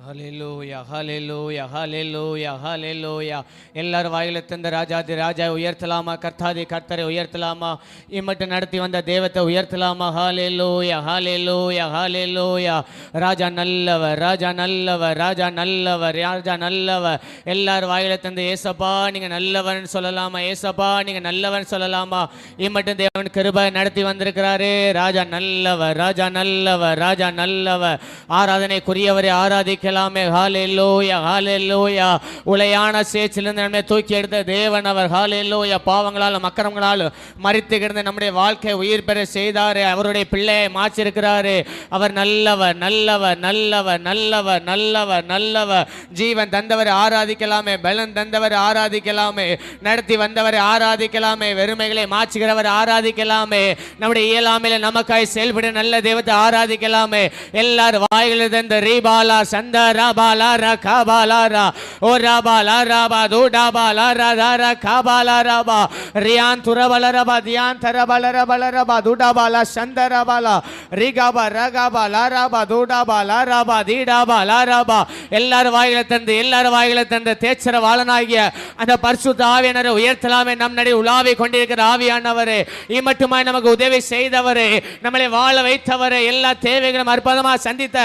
ஹல்லேலூயா ஹல்லேலூயா ஹல்லேலூயா ஹல்லேலூயா. எல்லாரும் வாயில தந்த ராஜாதி ராஜா உயர்த்தலாமா, கர்த்தாதி கர்த்தரை உயர்த்தலாமா, இம்மட்டு நடத்தி வந்த தெய்வத்தை உயர்த்தலாமா. ஹல்லேலூயா ஹல்லேலூயா ஹல்லேலூயா. ராஜா நல்லவர், ராஜா நல்லவர், ராஜா நல்லவர், ராஜா நல்லவர். எல்லாரும் வாயில தந்த ஏசப்பா நீங்க நல்லவன் சொல்லலாமா, ஏசப்பா நீங்க நல்லவன் சொல்லலாமா. இம்மட்டும் தேவன் கிருபை நடத்தி வந்திருக்கிறாரு. ராஜா நல்லவர், ராஜா நல்லவர், ராஜா நல்லவர். ஆராதனைக்குரியவரை ஆராதிக்கலாமே. ஹல்லேலூயா ஹல்லேலூயா. உளையான சேற்றிலிருந்து நம்மை தூக்கி எடுத்த தேவன் அவர். ஹல்லேலூயா. பாவங்களால் அக்கிரமங்களால் மரித்து கிடந்த நம்முடைய வாழ்க்கை உயிர் பெற செய்தாரு. அவருடைய பிள்ளையை மாற்றிருக்கிறாரு. அவர் நல்லவர் நல்லவர் நல்லவர் நல்லவர் நல்லவர் நல்லவர். ஜீவன் தந்தவரை ஆராதிக்கலாமே, பலன் தந்தவரை ஆராதிக்கலாமே, நடத்தி வந்தவரை ஆராதிக்கலாமே, வெறுமைகளை மாற்றுகிறவரை ஆராதிக்கலாமே, நம்முடைய இயலாமையில நமக்காய் செயல்பட நல்ல தெய்வத்தை ஆராதிக்கலாமே. எல்லாரும் வாயில தந்த ரீபாலா சந்தரா பாலா ரகாபாலா ரா ஓ ராபாலா ராபா தூடாபாலா ராதா காபாலா ராபா ரியான் துரபல ரபா தியான் தரபல ரபல ரபா தூடாபாலா சந்தரபாலா ரிகாபா ரகாபாலா ராபா தூடாபாலா ராபா தீடாபாலா ராபா. எல்லாரும் வாயில தந்து எல்லாரும் வாயில தந்த தேச்சர வாளனாகிய அந்த பரிசுத்த ஆவியானவரை உயர்த்தலாமே. நம் நடுவே உலாவி கொண்டிருக்கிற ஆவியானவரே, இம்மட்டுமாய் நமக்கு உதவி செய்தவரே, நம்மளை வாழ வைத்தவரே, எல்லா தேவைகளும் அற்புதமாக சந்தித்த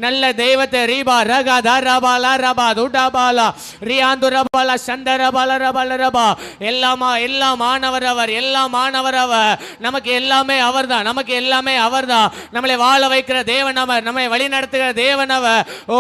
நல்ல தெய்வத்தை ரீபா ரகா தாராபாலா ரபா துடாபாலா ரியாந்துரபாலா சந்தரபாலா ரபால ரபா. எல்லாம் மாணவர் அவர், எல்லாம் மாணவர் அவர். நமக்கு எல்லாமே அவர்தான், நமக்கு எல்லாமே அவர்தான். நம்மளை வாழ வைக்கிற தேவன் அவர், நம்மை வழி நடத்துகிற தேவன் அவர். ஓ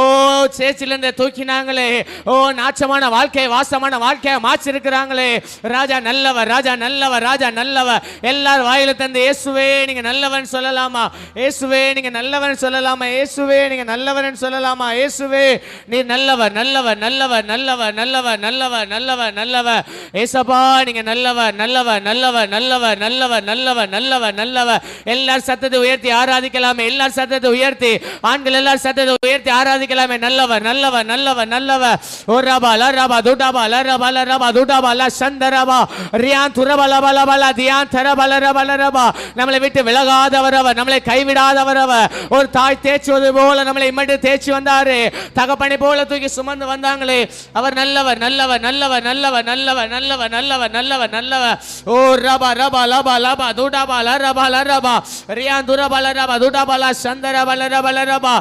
சேச்சிலிருந்து தூக்கினாங்களே, ஓ நாச்சமான வாழ்க்கை வாசமான வாழ்க்கையை மாற்றிருக்கிறாங்களே. ராஜா நல்லவர், ராஜா நல்லவர், ராஜா நல்லவர். எல்லாரும் வாயில தந்து இயேசுவே நீங்க நல்லவன் சொல்லலாமா, இயேசுவே நீங்க நல்லவன் சொல்லலாமா, இயேசுவே நீங்க நல்லவன் சொல்லலாமா. இயேசுவே நீர் நல்லவர் நல்லவர் நல்லவர் நல்லவர் நல்லவர் நல்லவர் நல்லவர் நல்லவர். ஏசப்பா நீங்க நல்லவர் நல்லவர் நல்லவர் நல்லவர் நல்லவர் நல்லவர் நல்லவர் நல்லவர். எல்லாரும் சத்தத்தை உயர்த்தி ஆராதிக்கலாமே, எல்லாரும் சத்தத்தை உயர்த்தி, ஆண்கள் எல்லாரும் சத்தத்தை உயர்த்தி ஆராதிக்கலாமே. நல்லவர் நல்லவர் நல்லவர் நல்லவர். ஓ ரபா ல ரபா துடாபா ல ரபா ல ரபா துடாபா ல சந்தரபா ரியான் துரபல பல பல தியான் தரபல ரபல ரபா. நம்மளை விட்டு விலகாதவர் அவர், நம்மளை கைவிடாதவர் அவர். ஒரு தாய் தேய்ச்சுவது போல நம்மளை இம்மட்டு தேய்ச்சி வந்தாரு, தகப்பனை போல தூக்கி சுமந்து வந்தாங்களே. அவர் நல்லவர் நல்லவர் நல்லவர் நல்லவர் நல்லவர் நல்லவர் நல்லவர் நல்லவர் நல்லவர். ஓ ரபா ரபா லபா லபா துடாபா ல ரபா ல ரபா ரியான் துரபா ல ரபா துடாபா ல சந்தரபல ரபல ரபா.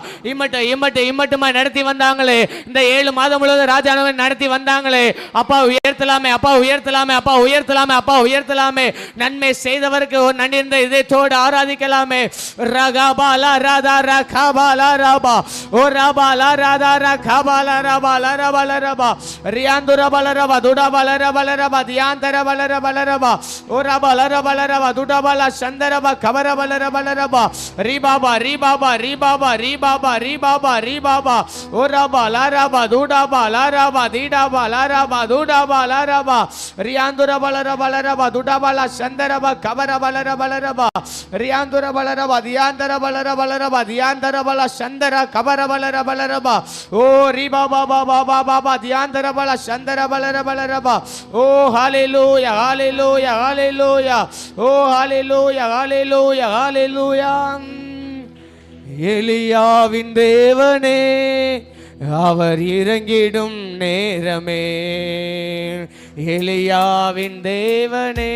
இம்மட்டுமா நடத்தி வந்தாங்களே. இந்த 7 மாதம் முழுவதும் ராஜாவை நடத்தி வந்தாங்களே. அப்பா உயர்த்தலாமே, அப்பா உயர்த்தலாமே, அப்பா உயர்த்தலாமே, அப்பா உயர்த்தலாமே. நன்மை செய்தவருக்கு ஒரு நன்றிந்த இதயத்தோடு ஆராதிக்கலாமே. ரகாபாலா ராதா ரகாபாலா ரபா ஓ ராபாலா ராதா ரகாபாலா ரபாலா ரபால ரபா ரியாந்துரபல ரபா துடாபல ரபல ரபா தியாந்தரபல ரபல ரபா ஓ ராபால ரபல ரபா துடாபல சந்தரபா கபரபல ரபல ரபா ரிபாபா ரிபாபா ரிபாபா ரிபாபா ரிபாபா ரிபாபா ஓ ராபாலா ரபா துடாபா லா ரபா தீடாபா லா ரபா துடாபா லா ரபா ரியாந்துரபல ரபல ரபா துடாபல சந்தரபா கபரபல ரபல ரபா ரியாந்துரபல ரபா தியாந்தரபல ரபல ரபா தியாந்தரபல சந்தர கபரபல ரபல ரபா ஓ ரிபாபா பாபா பாபா தியாந்தரபல சந்தரபல ரபல ரபா. ஓ ஹல்லேலூயா ஹல்லேலூயா ஹல்லேலூயா. ஓ ஹல்லேலூயா ஹல்லேலூயா ஹல்லேலூயா. எலியாவின் தேவனே அவர் இறங்கிடும் நேரமே, எலியாவின் தேவனே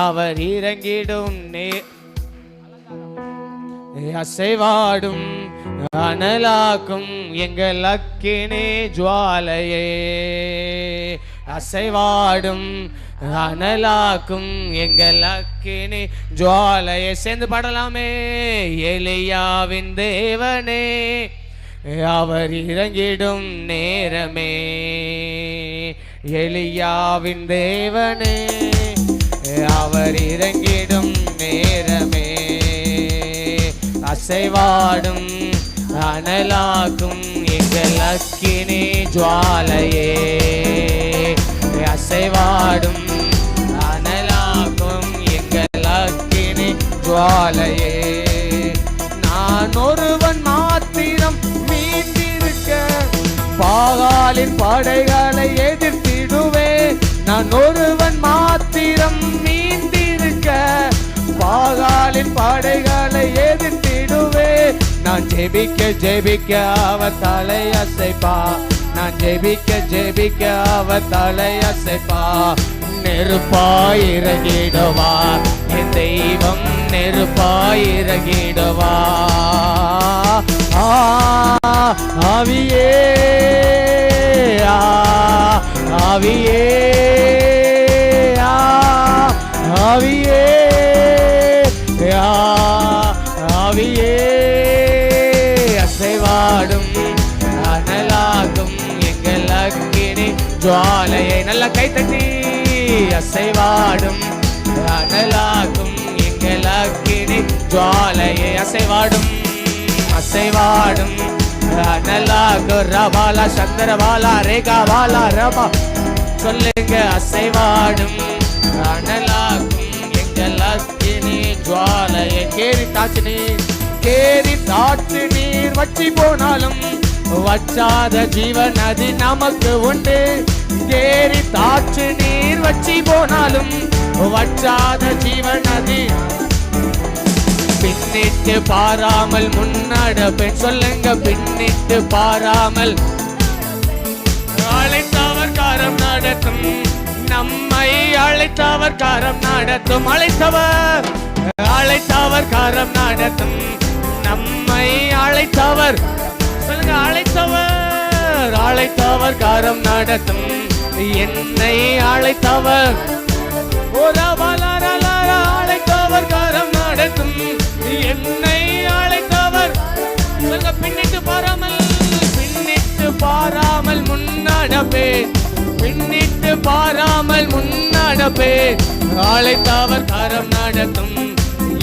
அவர் இறங்கிடும் அசைவாடும் அனலாக்கும் எங்கள் அக்கினி ஜுவாலையே, அசைவாடும் அனலாக்கும் எங்கள் அக்கினி ஜுவாலையே. சேர்ந்து பாடலாமே. எலியாவின் தேவனே அவர் இறங்கிடும் நேரமே, எலியாவின் தேவனே அவர் இறங்கிடும் நேரமே, அசைவாடும் அனலாக்கும் எங்கள் அக்கினி ஜுவாலையே, அசைவாடும் அனலாக்கும் எங்கள் அக்கினி ஜுவாலையே. நான் ஒருவன் மாத்திரம் மீண்டிருக்க பாகாலின் படைகளை எதிர்த்திடுவேன். நான் ஒருவன் மாத்திரம் மீண்டிருக்க பாகாலின் படைகளை எதிர்த்திடுவேன். நான் ஜெபிக்க ஜெபிக்க அவர் தலை அசைப்பா. நான் ஜெபிக்க ஜெபிக்க அவர் தலை அசைப்பா. நெருப்பாய் இறங்கிடுவா என் தெய்வம், நெருப்பாய் இறங்கிடுவா. ஆவியே ஆவியே ஆவியே ஆவியே அசைவாடும் அனலாகும் எங்கள் அக்கினி ஜுவாலையை நல்ல கைத்தட்டி. அசைவாடும் அனலாகும் எங்கள் அக்கினி ஜுவாலையை. அசைவாடும் அசைவாடும் அனலாகு ரபாலா சந்திரபாலா ரேகாபாலா ரபா. சொல்லுங்க அசைவாடும் அனலாகும் எங்கள் அக்கினி ஜுவாலையை. கேரி தாச்சு நீர், கேரி தாச்சு நீர் வற்றி போனாலும் வற்றாத ஜீவன் அது நமக்கு உண்டு. கேரி தாச்சு நீர் வற்றி போனாலும் வற்றாத ஜீவன் அது. பின்னிட்டு பாராமல் முன்னடப்பேன். சொல்லுங்க பின்னிட்டு பாராமல். அழைத்தவர் காரம் நடத்தும், நம்மை அழைத்தவர் காரம் நடத்தும். அழைத்தவர் அழைத்தவர் காரம் நடத்தும், நம்மை அழைத்தவர். சொல்லுங்க அழைத்தவர் அழைத்தவர் காரம் நடத்தும், என்னை அழைத்தவர். அழைத்தவர் காரம் நடத்தும், என்னை அழைத்தவர். சொல்லுங்க பின்னிட்டு பாராமல், பின்னிட்டு பாராமல் முன்னடப்பே. பின்னிட்டு பாராமல் முன்னடப்பே. அழைத்தவர் காரம் நடத்தும்,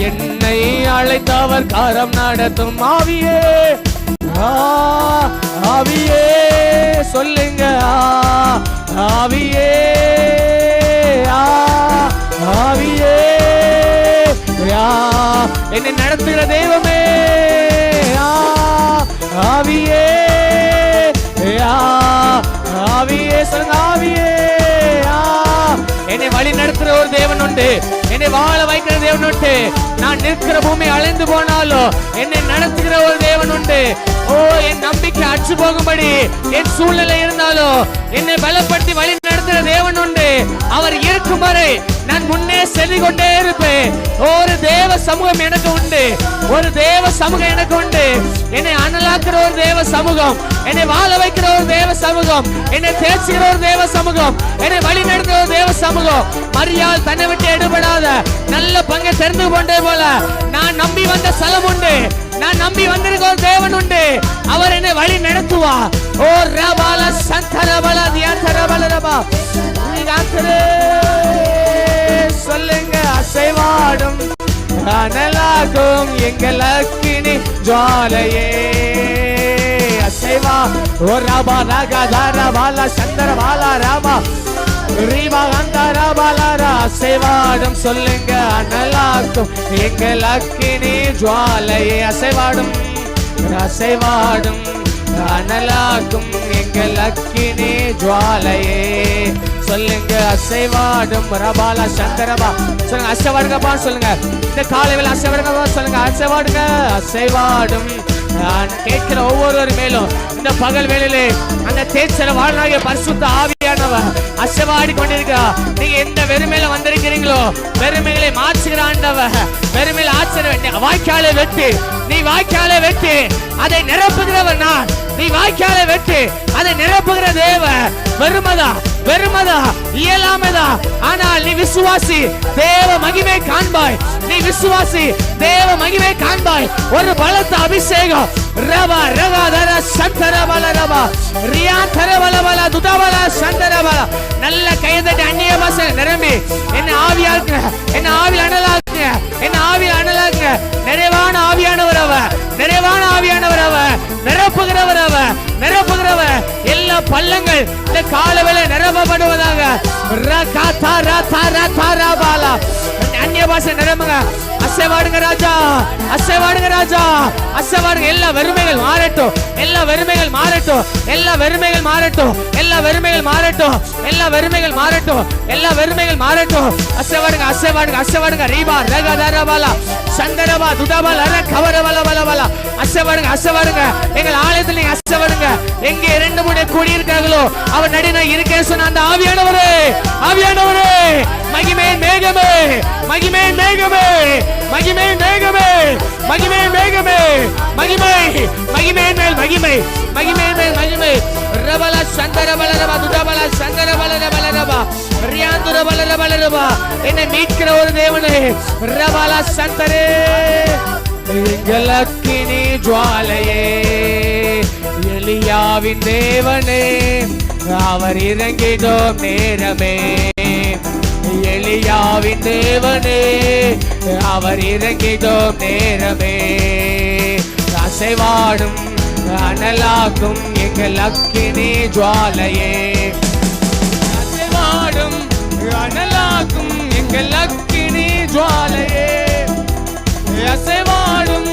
என்னை அழைத்தவர் காரம் நடத்தும். ஆவியே ஆவியே சொல்லுங்க ஆவியே ஆவியே என்னை நடத்துகிற தெய்வமே. ஆவியே ஆவியே சொல்லுங்க ஆவியே. என்னை வழி நடத்துகிற ஒரு தேவன் உண்டு, என்னை வாழ வைக்கிற தேவன் உண்டு. நான் நிற்கிற பூமி அழிந்து போனாலும் என்னை நடத்துகிற ஒரு தேவன் உண்டு. ஓ என் நம்பிக்கை அற்று போகும்படி என் சூழ்நிலை இருந்தாலும் என்னை பலப்படுத்தி வழி நடத்துகிற தேவன் உண்டு. அவர் இருக்கும் வரை நான் முன்னே சென்று கொண்டே இருப்பேன். ஒரு தேவ சமூகம் எனக்கு உண்டு, ஒரு தேவ சமூகம் எனக்கு உண்டு. என்னை அனலாக்குற ஒரு தேவ சமூகம், என்னை வாழ வைக்கிற ஒரு தேவ சமூகம், என்னை தேய்ச்சிக்கிற ஒரு தேவ சமூகம், என்னை வழி நடத்துகிற ஒரு தேவ சமூகம். மரியாள் தன்னை விட்டு எடுபடாத நல்ல பங்கை தெரிந்து கொண்டே போல நான் நம்பி வந்த ஸ்தலம் உண்டு, நான் நம்பி வந்திருக்க ஒரு தேவன் உண்டு. அவர் என்னை வழி நடத்துவா. ஓ ரபால சந்தரபல தியாந்தரபல ரபா. சொல்லுங்க அசைவாடும் அனலாகும் எங்கள் அக்கினி ஜுவாலையே. அசைவா ஓ ரபா ரகதரபால சந்தரபால ரபா ரீபா அந்தரபாலரா. அசைவாடும் சொல்லுங்க அனலாகும் எங்கள் அக்கினி ஜுவாலையே. அசைவாடும் அசைவாடும் அனலாகும் எங்கள் அக்கினி ஜுவாலையே. சொல்லுங்க அசைவாடும் ரபாலா சந்தரபா. சொல்லுங்க அசைவாடுங்கப்பா. சொல்லுங்க இந்த காலையில் அசைவாடுங்கப்பா. சொல்லுங்க அசைவாடுங்க அசைவாடும். நான் கேட்கிற ஒவ்வொருவர் மேலும் இந்த பகல் வேளையிலே அந்த தேய்ச்சல வாழ்நாய பரிசுத்த ஆவியானவர் அசைவாடி கொண்டிருக்கிறார். நீங்க எந்த வெறுமையில வந்திருக்கிறீங்களோ வெறுமைகளை மாற்றுகிற ஆண்டவர். வெறுமையில ஆச்சரிய வாய்க்காலை வெட்டு, நீ வாய்க்காலை வெட்டு அதை நிரப்புகிறவர் நான். நீ வாய்க்காலை வெட்டு அதை நிரப்புகிற தேவ. வெறுமதா வெறுமதா இயலாமதா, ஆனால் நீ விசுவாசி தேவ மகிமை காண்பாய். நீ விசுவாசி தேவ மகிமை காண்பாய். ஒரு பலத்த அபிஷேகம் ரபா ரகாதர சந்தரபல ரபா ரியா தரபலபல துதபல சந்தரபல. நல்ல கைதட்டி அந்நிய பாஷை நிரம்பி என்ன ஆவியாக்குங்க, என்ன ஆவியில் அனலாக்குங்க, என்ன ஆவியில் அனலாக்குங்க. நிறைவான ஆவியானவர் அவர், நிறைவான ஆவியானவர் அவர், நிரப்புகிறவர் அவர், நிரப்புகிறவர். எல்லா பள்ளங்கள் இந்த காலவேளை நிரப்பப்படுவதாக. அந்நிய பாஷை நிரம்புங்க. அசைவாடுங்க ராஜா, அசைவாடுங்க ராஜா, அசைவாடுங்க. எல்லா வெறுமைகள் மாறட்டும், எல்லா வெறுமைகள் மாறட்டும், எல்லா வெறுமைகள் மாறட்டும், எல்லா வெறுமைகள் மாறட்டும், எல்லா வெறுமைகள் மாறட்டும், எல்லா வெறுமைகள் மாறட்டும். அசைவாடுங்க, அசைவாடுங்க, அசைவாடுங்க. ரீபா ரகதரபாலா சந்தரபா துடபால கவரபல பலபல. அசைவாடுங்க, அசைவாடுங்க. எங்கள் ஆலயத்தில் நீங்க அசைவாடுங்க. எங்கே 2-3 கூடி இருக்காங்களோ அவர் நடுவே இருக்கேன்னு சொன்ன அந்த ஆவியானவரே, ஆவியானவரே, மகிமையின் மேகமே, மகிமையின் மேகமே, மகிமையின் மேகமே, மகிமையின் மேகமே, மகிமை, மகிமையின் மேல் மகிமை, மகிமையின் மேல் மகிமை. ரபல சந்தரபல ரப துடபல சந்தரபல ரபல ரப ரியாந்துர பல ரபல ரப. என்னை மீட்கிற ஒரு தேவனே, ரபல சந்தரே, எங்கள் அக்கினி ஜுவாலையே, எலியாவின் தேவனே, அவர் இறங்கிடும் நேரமே, எலியாவின் தேவனே, அவர் இறங்கிடும் நேரமே, அசைவாடும் அனலாக்கும் எங்கள் அக்கினி ஜுவாலையே, அசைவாடும் அனலாக்கும் எங்கள் அக்கினி ஜுவாலையே, அசைவாடும்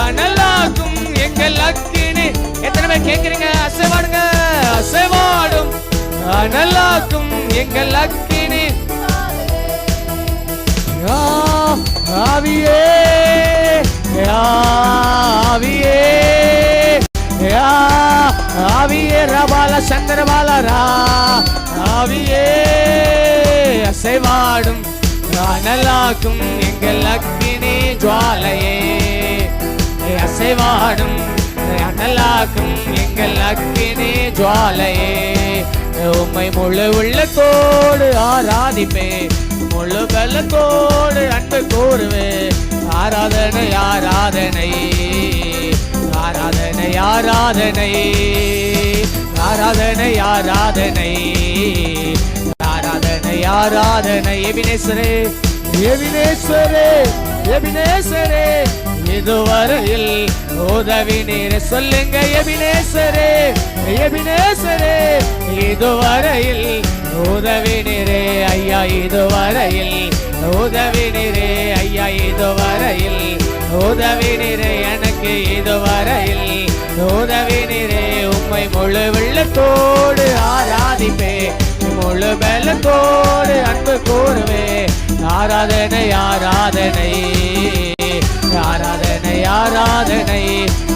அனலாக்கும் எங்கள் அக்கினி. எத்தனை பேர் கேட்கிறீங்க? அசைவாடுங்க, அசைவாடும் அனலாக்கும் எங்கள் அக்கினி. ஆவியே, ஆவியே, ஆவியே, ரபால சந்திரபாலரா, ஆவியே, அசைவாடும் அனலாக்கும் எங்கள் அக்கினி ஜுவாலையே, அசைவாடும் அனலாக்கும் எங்கள் அக்கினி ஜுவாலையே. உம்மை முழு உள்ளத்தோடு ஆராதிப்பே, முழு பலத்தோடு அன்பு கூறுவே. ஆராதனை, ஆராதனை, ஆராதனை, ஆராதனை, ஆராதனை, ஆராதனை, ஆராதனை, ஆராதனை. எபினேசரே, எபினேசரே, எபினேசரே, இதுவரையில் உதவி நீர். சொல்லுங்க எபினேசரே, எபினேசரே, இதுவரையில் உதவி நீரே ஐயா, இதுவரையில் உதவி நீரே ஐயா, இதுவரையில் உதவி நீரே எனக்கு, இதுவரையில் உதவி நீரே. உம்மை முழு வெள்ளத்தோடு ஆராதிப்பே, முழு பலத்தோடு அன்பு கூறுவே. ஆராதனை, ஆராதனை, ஆராதனை, ஆராதனை,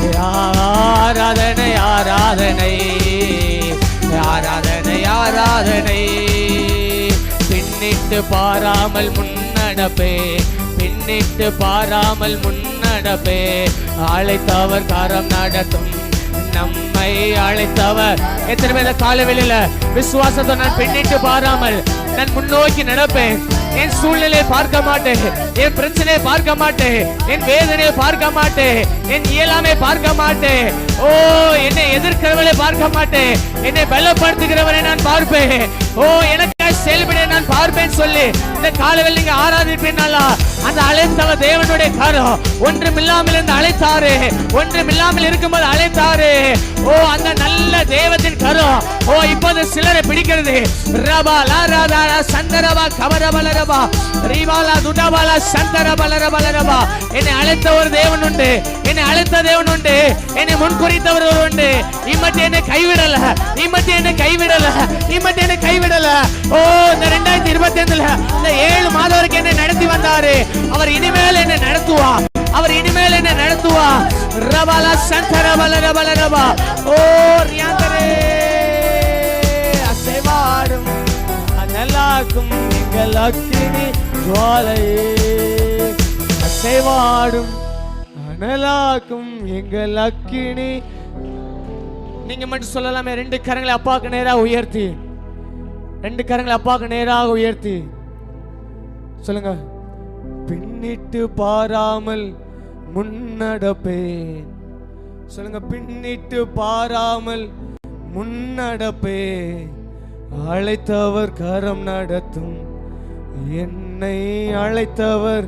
ஆராதனை, ஆராதனை, ஆராதனை, ஆராதனை. பின்னிட்டு பாராமல் முன்னடப்பே, பின்னிட்டு பாராமல் முன்னடப்பே. அழைத்தவர் காரம் நடத்தும், நம்மை அழைத்தவர். எத்தனை பேர் காலவெளியில விசுவாசத்தை நான் பின்னிட்டு பாராமல் நான் முன்னோக்கி நடப்பேன். என் சூழ்நிலையை பார்க்க மாட்டேன், என் பிரச்சனையை பார்க்க மாட்டேன், என் வேதனையை பார்க்க மாட்டேன், என் இயலாமை பார்க்க மாட்டேன். ஓ, என்னை எதிர்க்கிறவளை பார்க்க மாட்டேன், என்னை பலப்படுத்துகிறவரை நான் பார்ப்பேன். ஓ, எனக்கு செயல்பட நான் பார்ப்பேன் சொல்லி இந்த காலவில் நீங்க ஆராதிப்பீங்களா? அந்த அழைத்தவர் தேவனுடைய காரம். ஒன்றுமில்லாமல் இருந்து அழைத்தாரு, ஒன்றுமில்லாமல் இருக்கும்போது அழைத்தாரு. ஓ, அந்த நல்ல தேவத்தின் கரம். ஓ, இப்போது சிலரை பிடிக்கிறது. ரபா லாராதா சந்தரபா கவரபலரபா ரீபாலா துடபாலா சந்தரபலரபலரபா. என்னை அழைத்த ஒரு தேவன் உண்டு, என்னை அழைத்த தேவன் உண்டு, என்னை முன்குறித்தவர் உண்டு. இம்மட்டி என்னை கைவிடல, இம்மட்டி என்னை கைவிடல, இம்மட்டி என்னை கைவிடல. ஓ, இந்த 2025 இந்த 7 மாதம் வரைக்கும் என்னை நடத்தி வந்தாரு. அவர் இனிமேல் என்னை நடத்துவா, அவர் இனிமேல் என்னை நடத்துவா. ரபாலா சந்தரபலரபலரபா. ஓ ரியாந்தரே, அசைவாடும் அனலாக்கும் எங்கள் அக்கினி ஜுவாலையே, அசைவாடும் அனலாக்கும் எங்கள் அக்கினி. நீங்க மட்டும் சொல்லலாமே, 2 கரங்களை அப்பாவுக்கு நேராக உயர்த்தி, 2 கரங்களை அப்பாவுக்கு நேராக உயர்த்தி சொல்லுங்க. பின்னிட்டு பாராமல் முன்னடப்பேன். சொல்லுங்க, பின்னிட்டு பாராமல் முன்னடப்பேன். அழைத்தவர் கரம் நடத்தும், என்னை அழைத்தவர்.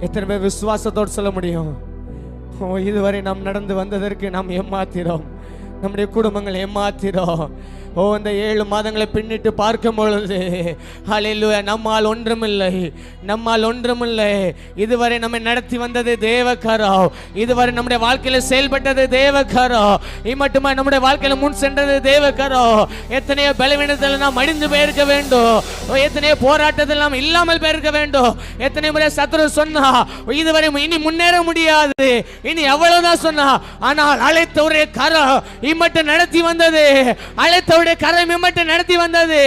எத்தனை பேர் விசுவாசத்தோடு சொல்ல முடியும்? இதுவரை நாம் நடந்து வந்ததற்கு நாம் ஏமாத்திரோம். நம்முடைய குடும்பங்களை ஏமாத்திரும். ஓ, இந்த 7 மாதங்களை பின்னிட்டு பார்க்கும் பொழுது ஹல்லேலூயா, நம்மால் ஒன்றுமில்லை, நம்மால் ஒன்றுமில்லை. இதுவரை நம்மை நடத்தி வந்தது தேவகரம், இதுவரை நம்முடைய வாழ்க்கையில செயல்பட்டது தேவகரம், இம்மட்டுமா நம்முடைய வாழ்க்கையில முன் சென்றது தேவகரம். எத்தனையோ பலவீனத்தில் நாம் அழிந்து போயிருக்க வேண்டும், எத்தனையோ போராட்டத்தில் நாம் இல்லாமல் போயிருக்க வேண்டும். எத்தனை முறை சத்துரு சொன்னா இதுவரை இனி முன்னேற முடியாது, இனி எவ்வளவுதான் சொன்னா, ஆனால் அழைத்தவருடைய கரம் இம்மட்டு நடத்தி வந்தது, அழைத்தவருடைய கரம் இம்மட்டு நடத்தி வந்தது.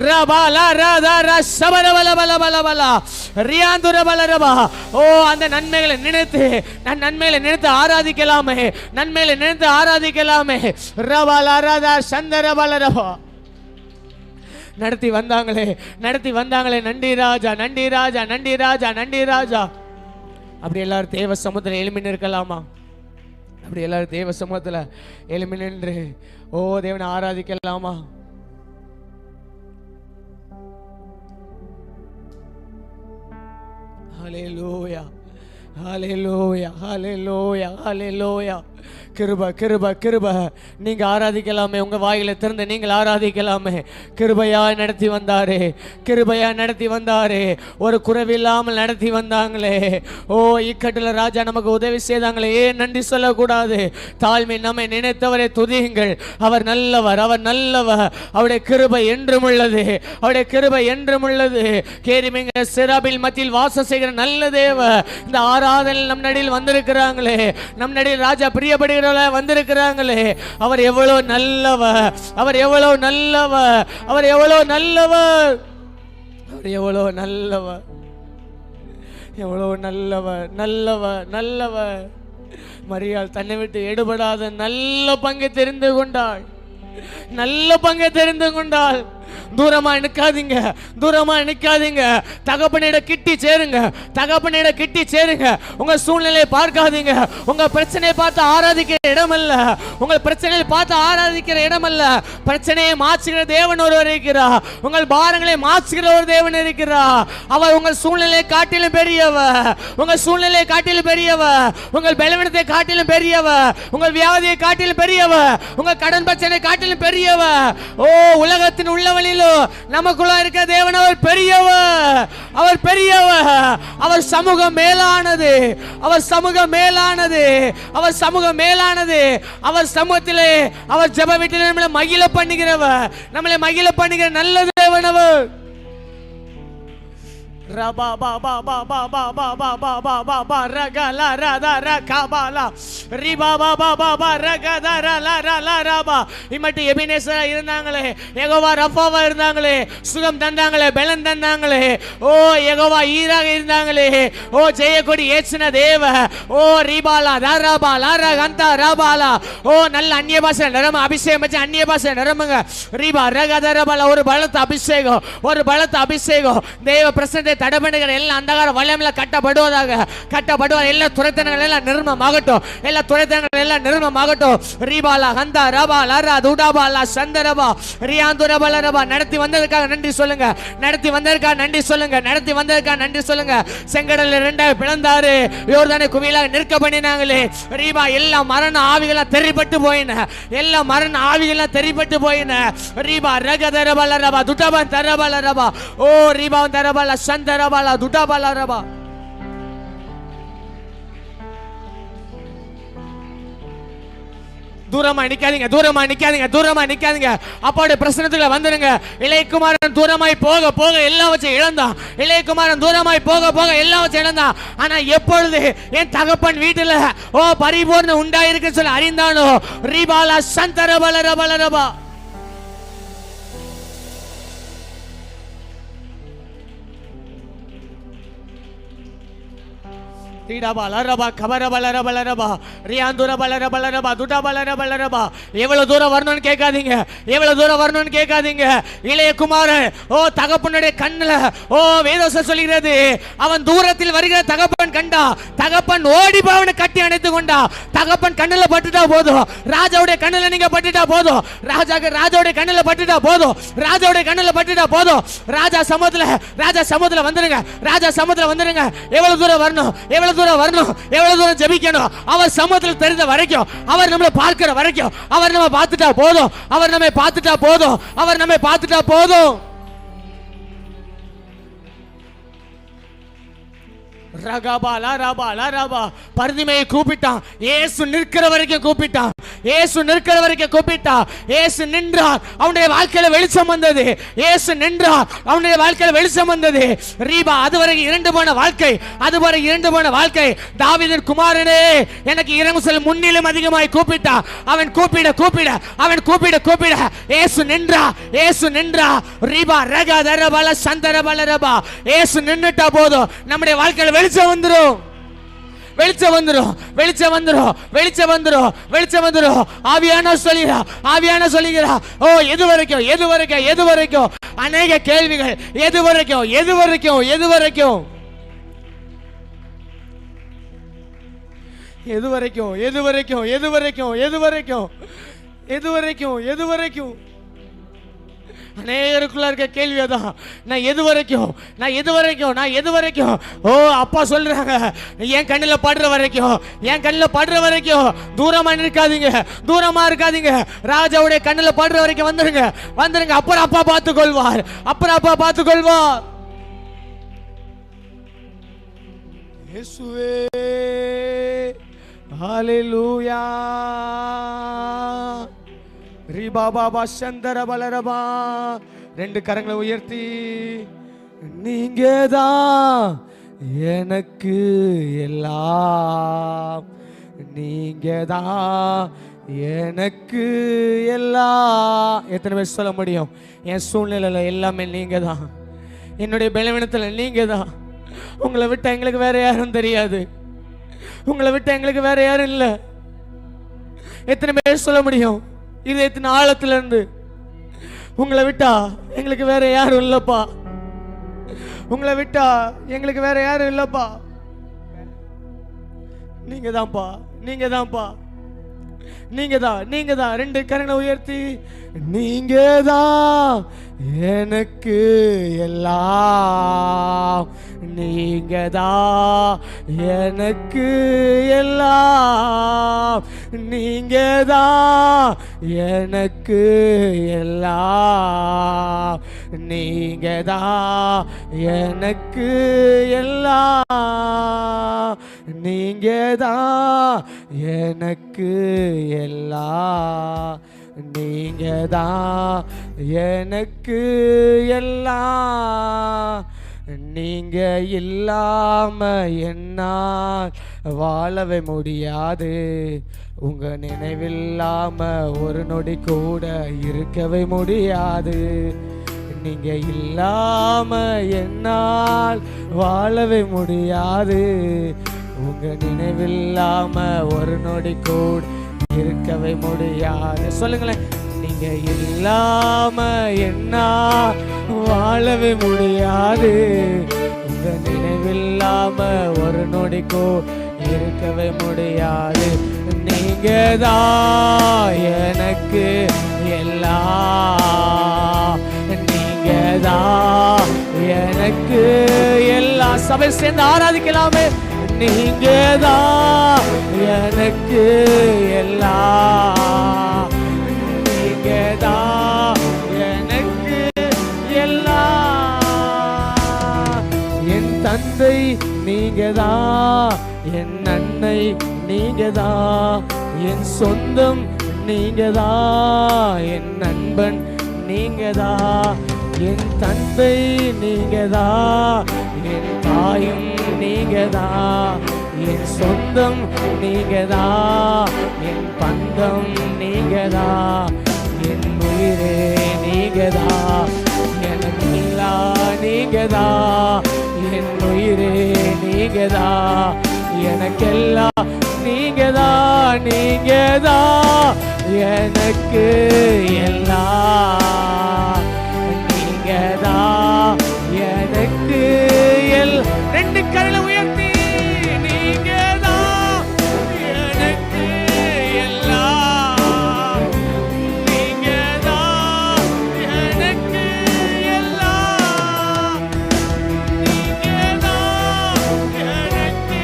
ரபாலா ராதா ரசபலபல பலபல ரியாந்துர பலரபா. ஓ, அந்த நன்மைகளை நினைத்து நான் நன்மைகளை நினைத்து ஆராதிக்கலாமே, நன்மைகளை நினைத்து ஆராதிக்கலாமே. ரபாலா ராதா சந்தர பலரபா. நடத்தி வந்தாங்களே, நடத்தி வந்தாங்களே. நன்றி ராஜா, நன்றி ராஜா, நன்றி ராஜா, நன்றி ராஜா. அப்படி எல்லாரும் தேவ சமூகத்தில் எழுப்பி நிற்கலாமா? அப்படி எல்லாரும் தேவ சமூகத்தில் எழுப்பி நின்று ஓ தேவனை ஆராதிக்கலாமா? ஹல்லேலூயா, ஹல்லேலூயா, ஹல்லேலூயா, ஹல்லேலூயா. கிருப கிருப கிருப. நீங்க ஆராதிக்கலாமே, உங்க வாயில திறந்து நீங்கள் ஆராதிக்கலாமே. கிருபையா நடத்தி வந்தாரே, கிருபையா நடத்தி வந்தாரே, ஒரு குறைவில்லாமல் நடத்தி வந்தாங்களே. ஓ, இக்கட்டில் ராஜா நமக்கு உதவி செய்தாங்களே, ஏன் நன்றி சொல்லக்கூடாது? தாழ்மை நம்மை நினைத்தவரை துதியுங்கள். அவர் நல்லவர், அவர் நல்லவர். அவருடைய கிருபை என்றும் உள்ளது, அவருடைய கிருபை என்றும் உள்ளது. கேரிமிங்க சிராபில் மத்தியில் வாசம் செய்கிற நல்ல தேவ இந்த ஆராதனையில் நம் நடில் வந்திருக்கிறாங்களே, நம் நடில் ராஜா பிரியப்படுகிற வந்திருக்கிறாங்களே. அவர் எவ்வளவு நல்லவர், அவர் எவ்வளவு நல்லவர், அவர் எவ்வளவு நல்லவர், அவர் எவ்வளவு நல்லவர், எவ்வளவு நல்லவர், நல்லவர், நல்லவர். மரியாள் தன்னை விட்டு எடுபடாத நல்ல பங்கை தெரிந்து கொண்டாள், நல்ல பங்கை தெரிந்து கொண்டாள். தூரமா நிற்காதீங்க, தூரமா நிற்காதீங்க. தகப்பனிட கிட்டி சேருங்க, தகப்பனிட கிட்டி சேருங்க. உங்க சூழ்நிலையை பார்க்காதீங்க, உங்க பிரச்சனையை பார்த்து ஆராதிக்கிற இடம் அல்ல, உங்கள் பிரச்சனையை பார்த்து ஆராதிக்கிற இடம் அல்ல. பிரச்சனையை மாற்றுகிற தேவன் ஒருவர் இருக்கிறார், உங்கள் பாரங்களை மாற்றுகிற ஒரு தேவன் இருக்கிறார். அவர் உங்கள் சூழ்நிலையை காட்டிலும் பெரியவர், உங்கள் சூழ்நிலையை காட்டிலும் பெரியவர், உங்கள் பலவீனத்தை காட்டிலும் பெரியவர், உங்கள் வியாதியை காட்டிலும் பெரியவர், உங்கள் கடன் பிரச்சனை காட்டிலும் பெரியவர். ஓ, உலகத்தின் உள்ளவழியில் நமக்குள்ள இருக்க தேவன் அவர் பெரியவர், அவர் பெரியவர். அவர் சமூகம் மேலானது, அவர் சமூகம் மேலானது, அவர் சமூகம் மேலானது. அவர் சமூகத்திலே, அவர் ஜெப வீட்டிலே நம்மளை மகிழ பண்ணுகிறவர், நம்மளை மகிழ பண்ணுகிற நல்ல தேவன் அவர். ரபா பா பா பா பா பா பா பா பா பா பா பா ரகல ரத ரகபாலா ரிபா பா பா பா பா ரகத ரல ரல ரபா. இம்மட்டு எபினேசரா இருந்தாங்களே, யெகோவா ரஃபாவா இருந்தாங்களே, சுகம் தந்தாங்களே, பலன் தந்தாங்களே. ஓ, யெகோவா ஈராக இருந்தாங்களே. ஓ, ஜெயக்கொடி ஏச்சின தேவ. ஓ, ரிபாலா ரரபா லரகந்த ரபாலா. ஓ, நல்ல அந்நிய பாஷை நிரம்ப அபிஷேகம் வச்சு அந்நிய பாஷை நிரம்புங்க. ரிபா ரகத ரபாலா. ஒரு பலத்த அபிஷேகம், ஒரு பலத்த அபிஷேகம். தேவ பிரசன்னத்தை தடபடுகிற எல்லா அந்தகார வல்லமையில கட்டப்படுவதாக, கட்டப்படுவார். எல்லா துரைத்தனங்கள் எல்லாம் நிர்மமாகட்டும், எல்லா துரைத்தனங்கள் எல்லாம் நிர்மமாகட்டும். ரீபாலா ஹந்தா ரபா லரா துடாபாலா சந்தரபா ரியாந்துரபா லரபா. நடத்தி வந்ததற்காக நன்றி சொல்லுங்க, நடத்தி வந்ததற்காக நன்றி சொல்லுங்க, நடத்தி வந்ததற்காக நன்றி சொல்லுங்க. செங்கடல்ல 2 பிளந்தாரு, யோர்தானை குவியலாக நிற்க பண்ணினாங்களே. ரீபா எல்லா மரண ஆவிகளா தெரிப்பட்டு போயின, எல்லா மரண ஆவிகளா தெரிப்பட்டு போயின. ரீபா ரகதரபா லரபா துடாபா தரபா லரபா. ஓ, ரீபா தரபா சந்த ரபாலா துடாபாலா ரபா. தூரமா நிக்காதீங்க, தூரமா நிக்காதீங்க, தூரமா நிக்காதீங்க. அப்பாவுடைய பிரசன்னத்துல வந்துருங்க. இளையகுமாரன் தூரமாய் போக போக எல்லாவற்றையும் இழந்தான், இளையகுமாரன் தூரமாய் போக போக எல்லாவற்றையும் இழந்தான். ஆனா எப்பொழுது என் தகப்பன் வீட்டுல ஓ பரிபூர்ணம் உண்டாயிருக்கு சொல்லி அறிந்தானோ, ரீபாலா சந்தரபல ரபல ரபா. எவ்வளவு தூரம் வரணும்னு கேட்காதீங்க, எவ்வளவு தூரம் வரணும்னு கேட்காதீங்க. இளைய குமாரன் ஓ தகப்பனுடைய கண்ணுல ஓ வேதோசம் சொல்கிறது, அவன் தூரத்தில் வருகிற தகப்பன் கண்டா, தகப்பன் ஓடி அவனை கட்டி அணைத்து கொண்டா. தகப்பன் கண்ணுல பட்டுட்டா போதும், ராஜாவுடைய கண்ணுல நீங்க பட்டுட்டா போதும், ராஜாவுடைய கண்ணுல பட்டுட்டா போதும், ராஜாவுடைய கண்ணுல பட்டுட்டா போதும். ராஜா சமூகத்துல வந்துருங்க, ராஜா சமூகத்துல வந்துருங்க. எவ்வளவு தூரம் வரணும், எவ்வளவு எவ்வளவு தூரம் வரணும், எவ்வளவு தூரம் ஜெபிக்கணும். அவர் சமூகத்தில் தெரிந்த வரைக்கும், அவர் நம்மளை பார்க்கிற வரைக்கும், அவர் நம்ம பார்த்துட்டா போதும், அவர் நம்மை பார்த்துட்டா போதும், அவர் நம்மை பார்த்துட்டா போதும். பர்திமையை கூப்பிட்டான். இயேசு நிற்கிற வரைக்கும் கூப்பிட்டான். இயேசு நிற்கிற வரைக்கும் கூப்பிட்டான். இயேசு நின்றார், அவனுடைய வாழ்க்கையில வெளிச்சம் வந்தது. இயேசு நின்றார், அவனுடைய வாழ்க்கையில வெளிச்சம் வந்தது. ரீபா அதுவரை இருண்டு போன வாழ்க்கை, அதுவரை இருண்டு போன வாழ்க்கை. தாவீதின் குமாரனே எனக்கு இறங்கு சொல் முன்னிலும் அதிகமாய் கூப்பிட்டான். அவன் கூப்பிட கூப்பிட, அவன் கூப்பிட கூப்பிட இயேசு நின்றா, இயேசு நின்றா. ரீபா ரகா தரபல சந்தரபல ரபா. இயேசு நின்னுட்டா போதும், நம்முடைய வாழ்க்கையில வெளிச்சம் வந்துரும், வெளிச்சம் வந்துரும், வெளிச்சம் வந்துரும், வெளிச்சம் வந்துரும், வெளிச்சம் வந்துரும். ஆவியான சொல்லுகிறா, ஆவியான சொல்லுகிறா. ஓ எது வரைக்கும், எது வரைக்கும், எது வரைக்கும்? அநேக கேள்விகள். எது வரைக்கும், எது வரைக்கும், எது வரைக்கும், எது வரைக்கும், எது வரைக்கும், எது வரைக்கும், எது வரைக்கும், எது வரைக்கும், எது வரைக்கும்? அநேகருக்குள்ள இருக்க கேள்வி அதான். நான் எது வரைக்கும், நான் எது வரைக்கும், நான் எது வரைக்கும்? ஓ அப்பா சொல்றாங்க, என் கண்ணில் படுற வரைக்கும், என் கண்ணில் படுற வரைக்கும். தூரமா இருக்காதீங்க, தூரமா இருக்காதீங்க. ராஜாவுடைய கண்ணில் படுற வரைக்கும் வந்துருங்க, வந்துருங்க. அப்புறம் அப்பா பார்த்துக் கொள்வார், அப்புறம் அப்பா பார்த்துக் கொள்வார். இயேசுவே ஹல்லேலூயா. ரிபாபா சந்தர பலரபா. ரெண்டு கரங்களை உயர்த்தி, நீங்கதான் எனக்கு எல்லாம், நீங்கதான் எனக்கு எல்லாம். எத்தனை பேர் சொல்ல முடியும்? என் சூழ்நிலையில எல்லாமே நீங்க தான், என்னுடைய பலவீனத்துல நீங்க தான். உங்களை விட்டு எங்களுக்கு வேற யாரும் தெரியாது, உங்களை விட்டு எங்களுக்கு வேற யாரும் இல்லை. எத்தனை பேர் சொல்ல முடியும்? இது எத்தனை ஆழத்துல இருந்து, உங்களை விட்டா எங்களுக்கு வேற யாரும் இல்லப்பா, உங்களை விட்டா எங்களுக்கு வேற யாரும் இல்லப்பா, நீங்க தான்ப்பா, நீங்க தான்ப்பா, நீங்க தான், நீங்க தான். ரெண்டு கரங்களை உயர்த்தி, நீங்க தான் எனக்கு எல்லாம், நீங்க தான் எனக்கு எல்லாம், நீங்க தான் எனக்கு எல்லாம், நீங்க தான் எனக்கு எல்லாம், நீங்க தான் எனக்கு எல்லாம், நீங்க தான் எனக்கு எல்லாம். நீங்க இல்லாம என்னால் வாழவே முடியாது, உங்க நினைவில்லாம ஒரு நொடி கூட இருக்கவே முடியாது. நீங்க இல்லாம என்னால் வாழவே முடியாது, உங்க நினைவில்லாம ஒரு நொடி கூட இருக்கவே முடியாது. சொல்லுங்களேன், நீங்க இல்லாம என்னால் வாழவே முடியாது, உங்க நினைவில்லாம ஒரு நொடி கூட இருக்கவே முடியாது. நீங்க தான் எனக்கு எல்லாம், நீங்க தான் எனக்கு எல்லாம். சபை சேர்ந்து ஆராதிக்கலாமே. நீங்க தான் எனக்கு எல்லாம், நீங்க தான் எனக்கு எல்லாம். என் தந்தை நீங்க தான், என் அன்னை நீங்க தான், என் சொந்தம் நீங்க தான், என் நண்பன் நீங்க தான், என் தந்தை நீங்க தான், என் தாயும் நீங்க தான், என் சொந்தம் நீங்க தான், என் பந்தம் நீங்க தான், என் உயிரே நீங்க தான், எனக்கு எல்லாம் நீங்க தான், என் உயிரே நீங்க தான், எனக்கெல்லாம் நீங்க தான், நீங்க தான் எனக்கு எல்லாம், நீங்க தான் எனக்கு எல்லாம். ரெண்டு கரங்களை உயர்த்தி, நீங்க தான் எனக்கு எல்லாம், நீங்க தான் எனக்கு எல்லாம், நீங்க தான் எனக்கு